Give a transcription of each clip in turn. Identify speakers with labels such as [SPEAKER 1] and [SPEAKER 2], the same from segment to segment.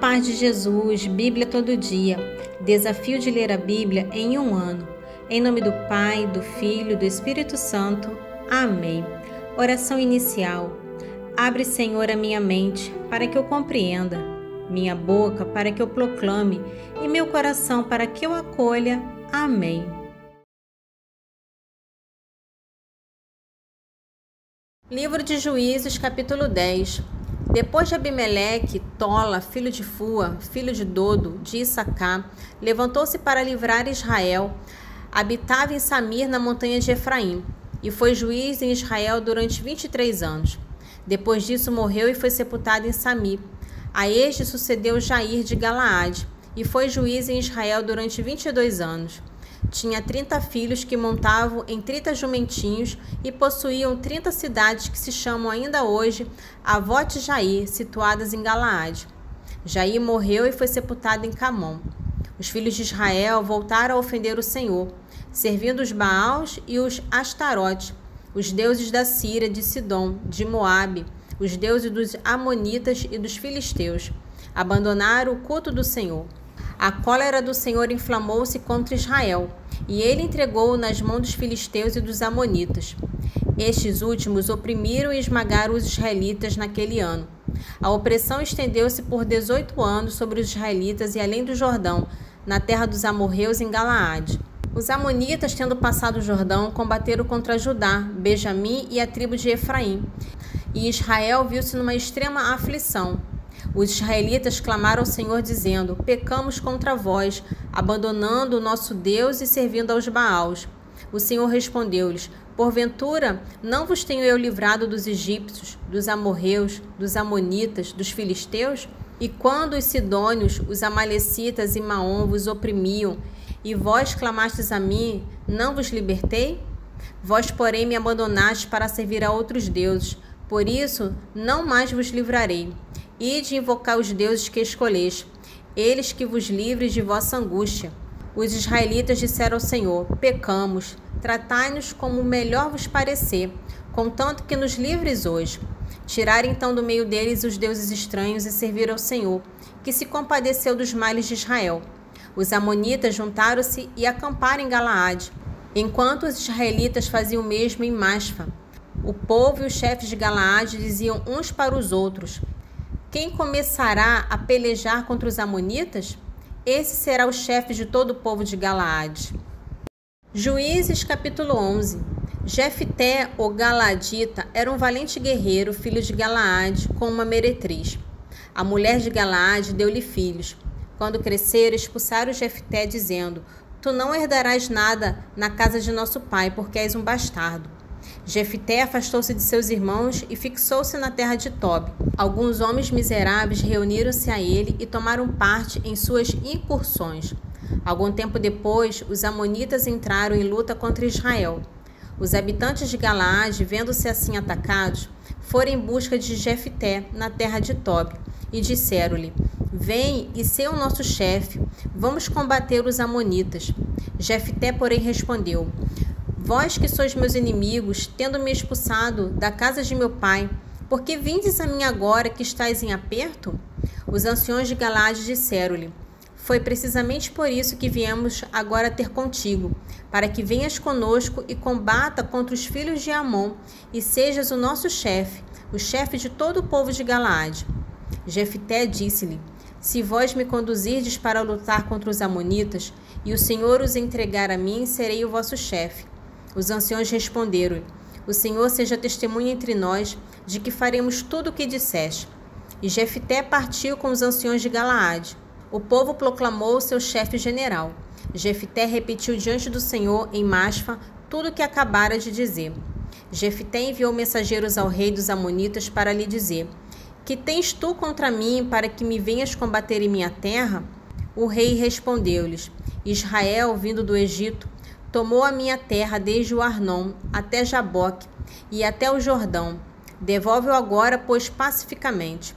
[SPEAKER 1] paz de Jesus, Bíblia todo dia. Desafio de ler a Bíblia em um ano. Em nome do Pai, do Filho e do Espírito Santo. Amém. Oração inicial. Abre, Senhor, a minha mente para que eu compreenda, minha boca para que eu proclame e meu coração para que eu acolha. Amém. Livro de Juízes, capítulo 10. Depois de Abimeleque, Tola, filho de Fua, filho de Dodo, de Issacar, levantou-se para livrar Israel. Habitava em Samir, na montanha de Efraim, e foi juiz em Israel durante 23 anos. Depois disso morreu e foi sepultado em Samir. A este sucedeu Jair de Galaade, e foi juiz em Israel durante 22 anos. Tinha 30 filhos que montavam em 30 jumentinhos e possuíam 30 cidades que se chamam ainda hoje Avote Jair, situadas em Galaade. Jair morreu e foi sepultado em Camom. Os filhos de Israel voltaram a ofender o Senhor, servindo os Baals e os Astarote, os deuses da Síria, de Sidom, de Moabe, os deuses dos Amonitas e dos Filisteus. Abandonaram o culto do Senhor. A cólera do Senhor inflamou-se contra Israel, e ele entregou-o nas mãos dos filisteus e dos amonitas. Estes últimos oprimiram e esmagaram os israelitas naquele ano. A opressão estendeu-se por 18 anos sobre os israelitas e além do Jordão, na terra dos amorreus em Galaade. Os amonitas, tendo passado o Jordão, combateram contra Judá, Benjamim e a tribo de Efraim. E Israel viu-se numa extrema aflição. Os israelitas clamaram ao Senhor, dizendo: pecamos contra vós, abandonando o nosso Deus e servindo aos Baals. O Senhor respondeu-lhes: porventura, não vos tenho eu livrado dos egípcios, dos amorreus, dos amonitas, dos filisteus? E quando os sidônios, os amalecitas e Maom vos oprimiam, e vós clamastes a mim, não vos libertei? Vós, porém, me abandonastes para servir a outros deuses, por isso não mais vos livrarei. Ide invocar os deuses que escolheste, eles que vos livrem de vossa angústia. Os israelitas disseram ao Senhor: pecamos, tratai-nos como melhor vos parecer, contanto que nos livres hoje. Tiraram então do meio deles os deuses estranhos e serviram ao Senhor, que se compadeceu dos males de Israel. Os amonitas juntaram-se e acamparam em Galaade, enquanto os israelitas faziam o mesmo em Masfa. O povo e os chefes de Galaade diziam uns para os outros: quem começará a pelejar contra os amonitas? Esse será o chefe de todo o povo de Galaade. Juízes, capítulo 11. Jefté, o Galaadita, era um valente guerreiro, filho de Galaade, com uma meretriz. A mulher de Galaade deu-lhe filhos. Quando cresceram, expulsaram Jefté, dizendo: tu não herdarás nada na casa de nosso pai, porque és um bastardo. Jefté afastou-se de seus irmãos e fixou-se na terra de Tob. Alguns homens miseráveis reuniram-se a ele e tomaram parte em suas incursões. Algum tempo depois, os amonitas entraram em luta contra Israel. Os habitantes de Galaade, vendo-se assim atacados, foram em busca de Jefté na terra de Tob e disseram-lhe: vem e sê o nosso chefe, vamos combater os amonitas. Jefté, porém, respondeu: vós que sois meus inimigos, tendo-me expulsado da casa de meu pai, por que vindes a mim agora que estáis em aperto? Os anciões de Galaade disseram-lhe: foi precisamente por isso que viemos agora ter contigo, para que venhas conosco e combata contra os filhos de Amon, e sejas o nosso chefe, o chefe de todo o povo de Galaade. Jefté disse-lhe: se vós me conduzirdes para lutar contra os amonitas, e o Senhor os entregar a mim, serei o vosso chefe. Os anciões responderam: o Senhor seja testemunha entre nós de que faremos tudo o que disseste. E Jefté partiu com os anciões de Galaade. O povo proclamou seu chefe general. Jefté repetiu diante do Senhor em Masfa tudo o que acabara de dizer. Jefté enviou mensageiros ao rei dos amonitas para lhe dizer: que tens tu contra mim para que me venhas combater em minha terra? O rei respondeu-lhes: Israel, vindo do Egito, tomou a minha terra desde o Arnon até Jaboque e até o Jordão. Devolve-o agora, pois, pacificamente.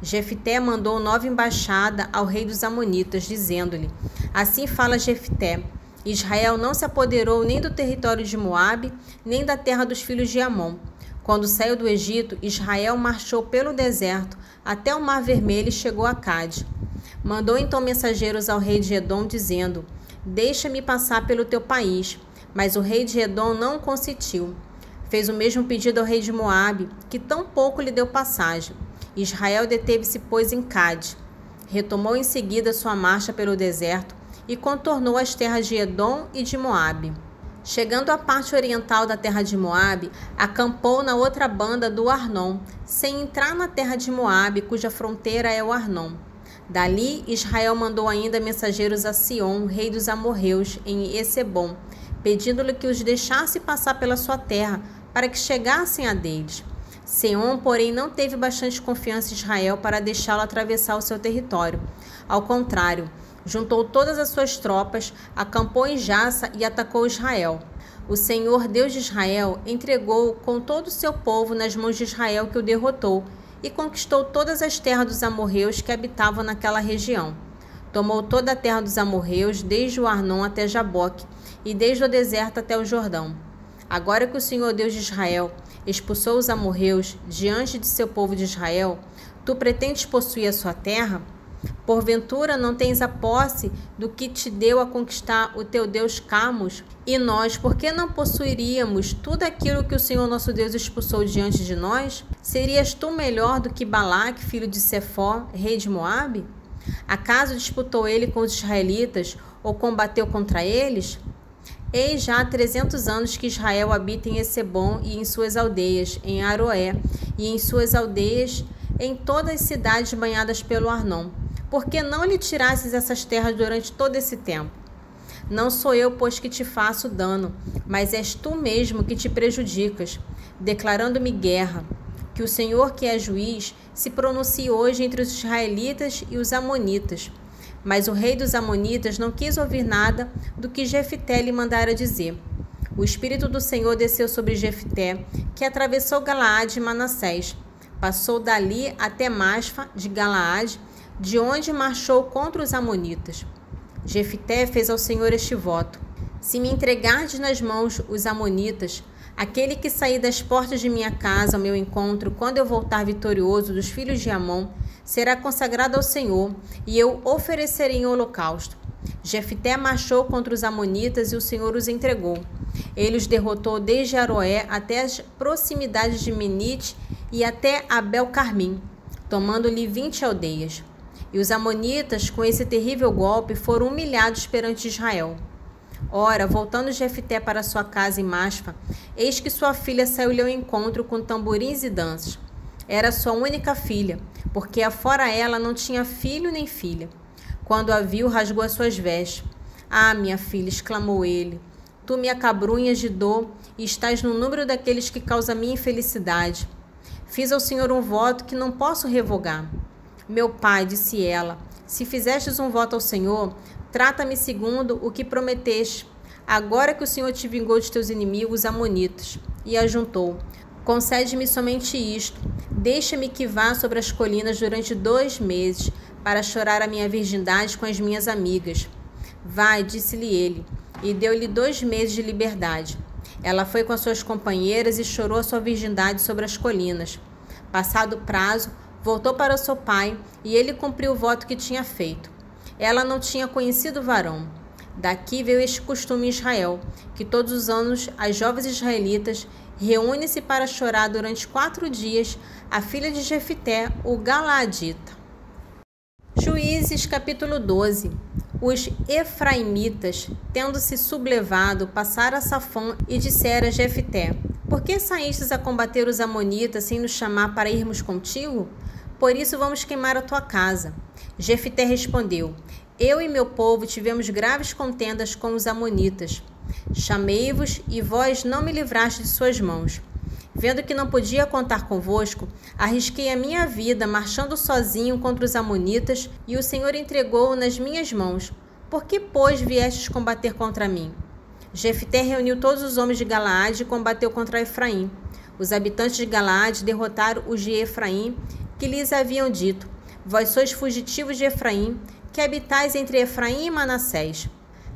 [SPEAKER 1] Jefté mandou nova embaixada ao rei dos amonitas, dizendo-lhe: assim fala Jefté: Israel não se apoderou nem do território de Moabe, nem da terra dos filhos de Amon. Quando saiu do Egito, Israel marchou pelo deserto até o Mar Vermelho e chegou a Cade. Mandou então mensageiros ao rei de Edom, dizendo: deixa-me passar pelo teu país. Mas o rei de Edom não consentiu. Fez o mesmo pedido ao rei de Moabe, que tampouco lhe deu passagem. Israel deteve-se, pois, em Cade. Retomou em seguida sua marcha pelo deserto e contornou as terras de Edom e de Moabe. Chegando à parte oriental da terra de Moabe, acampou na outra banda do Arnon, sem entrar na terra de Moabe, cuja fronteira é o Arnon. Dali, Israel mandou ainda mensageiros a Sion, rei dos amorreus, em Esebom, pedindo-lhe que os deixasse passar pela sua terra, para que chegassem a deles. Sion, porém, não teve bastante confiança em Israel para deixá-lo atravessar o seu território. Ao contrário, juntou todas as suas tropas, acampou em Jaça e atacou Israel. O Senhor, Deus de Israel, entregou com todo o seu povo nas mãos de Israel, que o derrotou, e conquistou todas as terras dos amorreus que habitavam naquela região. Tomou toda a terra dos amorreus, desde o Arnon até Jaboque, e desde o deserto até o Jordão. Agora que o Senhor Deus de Israel expulsou os amorreus diante de seu povo de Israel, tu pretendes possuir a sua terra? Porventura não tens a posse do que te deu a conquistar o teu Deus Carmos? E nós, por que não possuiríamos tudo aquilo que o Senhor nosso Deus expulsou diante de nós? Serias tu melhor do que Balaque, filho de Sefó, rei de Moabe? Acaso disputou ele com os israelitas ou combateu contra eles? Eis já há 300 anos que Israel habita em Esebom e em suas aldeias, em Aroé, e em suas aldeias, em todas as cidades banhadas pelo Arnon. Por que não lhe tirasses essas terras durante todo esse tempo? Não sou eu, pois, que te faço dano, mas és tu mesmo que te prejudicas, declarando-me guerra. Que o Senhor, que é juiz, se pronuncie hoje entre os israelitas e os amonitas. Mas o rei dos amonitas não quis ouvir nada do que Jefté lhe mandara dizer. O Espírito do Senhor desceu sobre Jefté, que atravessou Galaade e Manassés. Passou dali até Masfa de Galaade, de onde marchou contra os amonitas. Jefté fez ao Senhor este voto: se me entregardes nas mãos os amonitas, aquele que sair das portas de minha casa ao meu encontro, quando eu voltar vitorioso dos filhos de Amon, será consagrado ao Senhor, e eu oferecerei em holocausto. Jefté marchou contra os amonitas e o Senhor os entregou. Ele os derrotou desde Aroé até as proximidades de Menite e até Abel-Carmim, tomando-lhe 20 aldeias. E os amonitas, com esse terrível golpe, foram humilhados perante Israel. Ora, voltando Jefté para sua casa em Masfa, eis que sua filha saiu-lhe ao encontro com tamborins e danças. Era sua única filha, porque afora ela não tinha filho nem filha. Quando a viu, rasgou as suas vestes. Ah, minha filha, exclamou ele, tu me acabrunhas de dor e estás no número daqueles que causam minha infelicidade. Fiz ao Senhor um voto que não posso revogar. Meu pai, disse ela, se fizestes um voto ao Senhor, trata-me segundo o que prometeste, agora que o Senhor te vingou de teus inimigos amonitas. E ajuntou: concede-me somente isto, deixa-me que vá sobre as colinas durante 2 meses, para chorar a minha virgindade com as minhas amigas. Vai, disse-lhe ele, e deu-lhe 2 meses de liberdade. Ela foi com as suas companheiras e chorou a sua virgindade sobre as colinas. Passado o prazo, voltou para seu pai, e ele cumpriu o voto que tinha feito. Ela não tinha conhecido o varão. Daqui veio este costume em Israel, que todos os anos as jovens israelitas reúnem-se para chorar durante 4 dias a filha de Jefté, o Galaadita. Juízes, capítulo 12. Os efraimitas, tendo-se sublevado, passaram a Safon e disseram a Jefté: por que saístes a combater os amonitas sem nos chamar para irmos contigo? Por isso vamos queimar a tua casa. Jefté respondeu: eu e meu povo tivemos graves contendas com os amonitas. Chamei-vos e vós não me livraste de suas mãos. Vendo que não podia contar convosco, arrisquei a minha vida marchando sozinho contra os amonitas, e o Senhor entregou-o nas minhas mãos. Por que, pois, viestes combater contra mim? Jefté reuniu todos os homens de Galaade e combateu contra Efraim. Os habitantes de Galaade derrotaram os de Efraim, que lhes haviam dito: vós sois fugitivos de Efraim, que habitais entre Efraim e Manassés.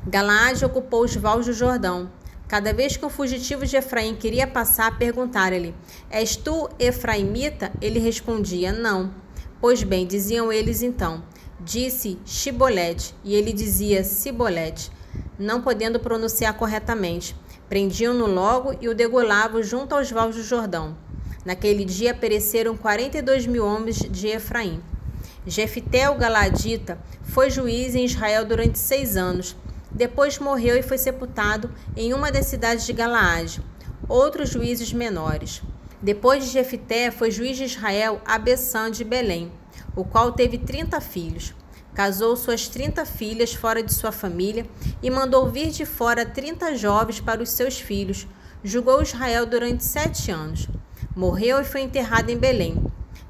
[SPEAKER 1] Galaade ocupou os vales do Jordão, Cada vez que um fugitivo de Efraim queria passar, perguntaram-lhe: És tu efraimita? Ele respondia: Não. Pois bem, diziam eles então: Disse Shibolete, e ele dizia Sibolete, não podendo pronunciar corretamente. Prendiam-no logo e o degolavam junto aos vales do Jordão. Naquele dia pereceram 42.000 homens de Efraim. Jefté, o galadita, foi juiz em Israel durante 6 anos. Depois morreu e foi sepultado em uma das cidades de Galaade. Outros juízes menores. Depois de Jefté, foi juiz de Israel Abessã de Belém, o qual teve 30 filhos. Casou suas 30 filhas fora de sua família e mandou vir de fora 30 jovens para os seus filhos. Julgou Israel durante 7 anos. Morreu e foi enterrado em Belém.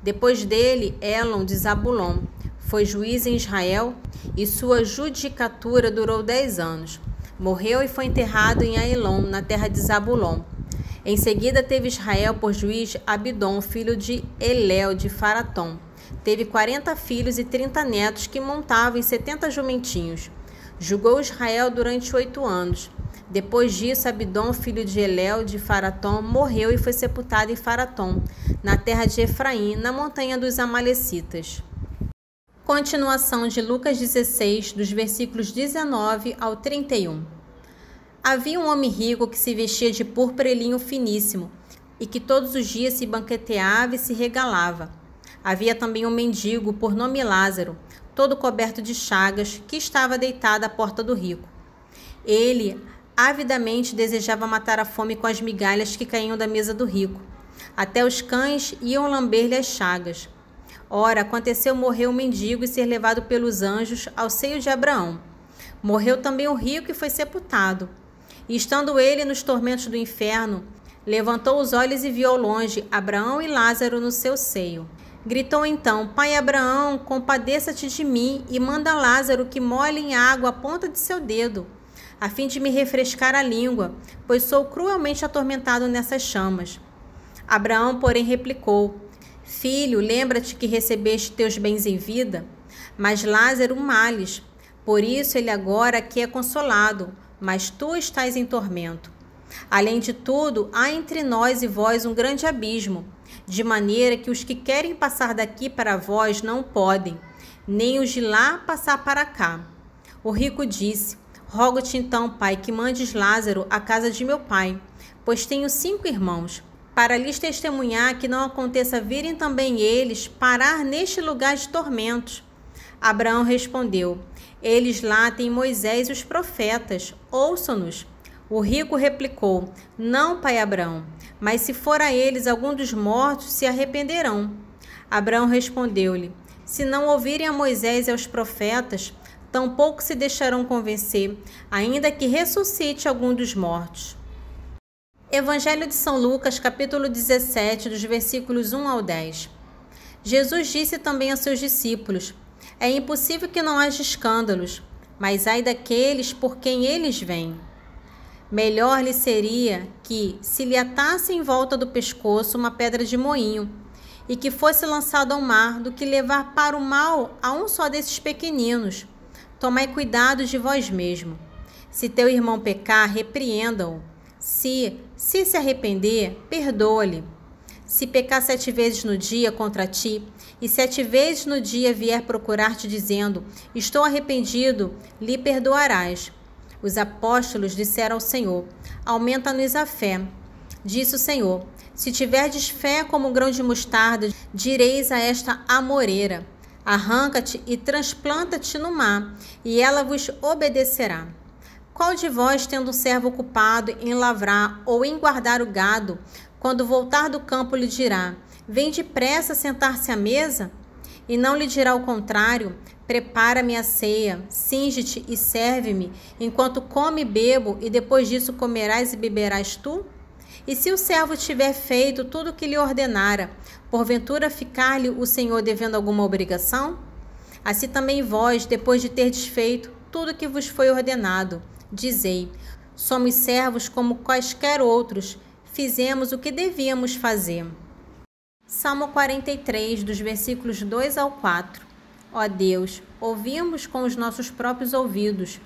[SPEAKER 1] Depois dele, Elon de Zabulon foi juiz em Israel e sua judicatura durou 10 anos. Morreu e foi enterrado em Ailon, na terra de Zabulon. Em seguida teve Israel por juiz Abidom, filho de Elel de Faratom. Teve 40 filhos e 30 netos que montavam em 70 jumentinhos. Julgou Israel durante 8 anos. Depois disso, Abidom, filho de Elel de Faratom, morreu e foi sepultado em Faratom, na terra de Efraim, na montanha dos Amalecitas. Continuação de Lucas 16, dos versículos 19 ao 31. Havia um homem rico que se vestia de púrpura e linho finíssimo, e que todos os dias se banqueteava e se regalava. Havia também um mendigo, por nome Lázaro, todo coberto de chagas, que estava deitado à porta do rico. Ele avidamente desejava matar a fome com as migalhas que caíam da mesa do rico. Até os cães iam lamber-lhe as chagas. Ora, aconteceu morrer o mendigo e ser levado pelos anjos ao seio de Abraão. Morreu também o rico e foi sepultado. E estando ele nos tormentos do inferno, levantou os olhos e viu ao longe Abraão e Lázaro no seu seio. Gritou então: Pai Abraão, compadeça-te de mim e manda Lázaro que molhe em água a ponta de seu dedo, a fim de me refrescar a língua, pois sou cruelmente atormentado nessas chamas. Abraão, porém, replicou: Filho, lembra-te que recebeste teus bens em vida, mas Lázaro males. Por isso ele agora aqui é consolado, mas tu estás em tormento. Além de tudo, há entre nós e vós um grande abismo, de maneira que os que querem passar daqui para vós não podem, nem os de lá passar para cá. O rico disse: Rogo-te então, pai, que mandes Lázaro à casa de meu pai, pois tenho 5 irmãos, para lhes testemunhar que não aconteça virem também eles parar neste lugar de tormentos. Abraão respondeu: Eles lá têm Moisés e os profetas, ouçam-nos. O rico replicou: Não, pai Abraão, mas se for a eles algum dos mortos, se arrependerão. Abraão respondeu-lhe: Se não ouvirem a Moisés e aos profetas, tampouco se deixarão convencer, ainda que ressuscite algum dos mortos. Evangelho de São Lucas, capítulo 17, dos versículos 1 ao 10. Jesus disse também a seus discípulos: É impossível que não haja escândalos, mas ai daqueles por quem eles vêm. Melhor lhe seria que se lhe atasse em volta do pescoço uma pedra de moinho e que fosse lançado ao mar, do que levar para o mal a um só desses pequeninos. Tomai cuidado de vós mesmo. Se teu irmão pecar, repreenda-o. Se arrepender, perdoa-lhe. Se pecar 7 vezes no dia contra ti, e 7 vezes no dia vier procurar-te dizendo: Estou arrependido, lhe perdoarás. Os apóstolos disseram ao Senhor: Aumenta-nos a fé. Disse o Senhor: Se tiverdes fé como um grão de mostarda, direis a esta amoreira: Arranca-te e transplanta-te no mar, e ela vos obedecerá. Qual de vós, tendo um servo ocupado em lavrar ou em guardar o gado, quando voltar do campo lhe dirá: Vem depressa sentar-se à mesa? E não lhe dirá o contrário: Prepara-me a ceia, cinge-te e serve-me, enquanto come e bebo, e depois disso comerás e beberás tu? E se o servo tiver feito tudo o que lhe ordenara, porventura ficar-lhe o Senhor devendo alguma obrigação? Assim também vós, depois de terdes feito tudo o que vos foi ordenado, dizei: Somos servos como quaisquer outros, fizemos o que devíamos fazer. Salmo 43, dos versículos 2 ao 4. Ó Deus, ouvimos com os nossos próprios ouvidos,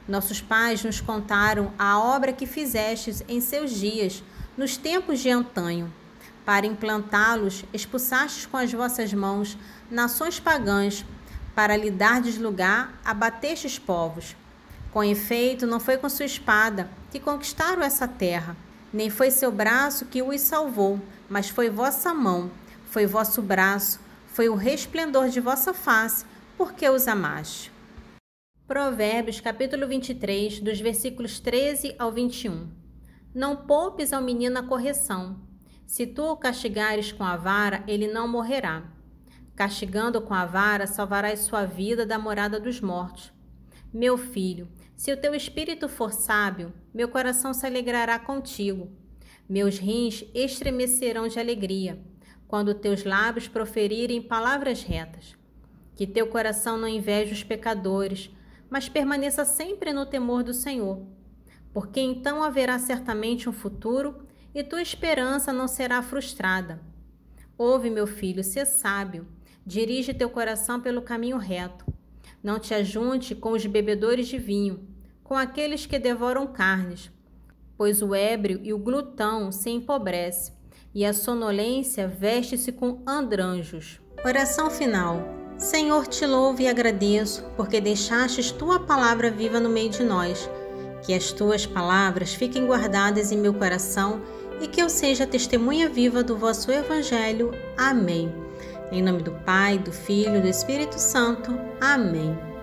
[SPEAKER 1] Nossos pais nos contaram a obra que fizestes em seus dias, nos tempos de antanho. Para implantá-los, expulsastes com as vossas mãos nações pagãs, para lhe dardes lugar, abatestes povos. Com efeito, não foi com sua espada que conquistaram essa terra, nem foi seu braço que os salvou, mas foi vossa mão, foi vosso braço, foi o resplendor de vossa face, porque os amaste. Provérbios, capítulo 23, dos versículos 13 ao 21. Não poupes ao menino a correção. Se tu o castigares com a vara, ele não morrerá. Castigando com a vara, salvarás sua vida da morada dos mortos. Meu filho, se o teu espírito for sábio, meu coração se alegrará contigo. Meus rins estremecerão de alegria, quando teus lábios proferirem palavras retas. Que teu coração não inveje os pecadores, mas permaneça sempre no temor do Senhor, porque então haverá certamente um futuro e tua esperança não será frustrada. Ouve, meu filho, sê sábio, dirige teu coração pelo caminho reto. Não te ajunte com os bebedores de vinho, com aqueles que devoram carnes, pois o ébrio e o glutão se empobrecem, e a sonolência veste-se com andranjos. Oração final. Senhor, te louvo e agradeço, porque deixastes tua palavra viva no meio de nós. Que as tuas palavras fiquem guardadas em meu coração e que eu seja testemunha viva do vosso Evangelho. Amém. Em nome do Pai, do Filho e do Espírito Santo. Amém.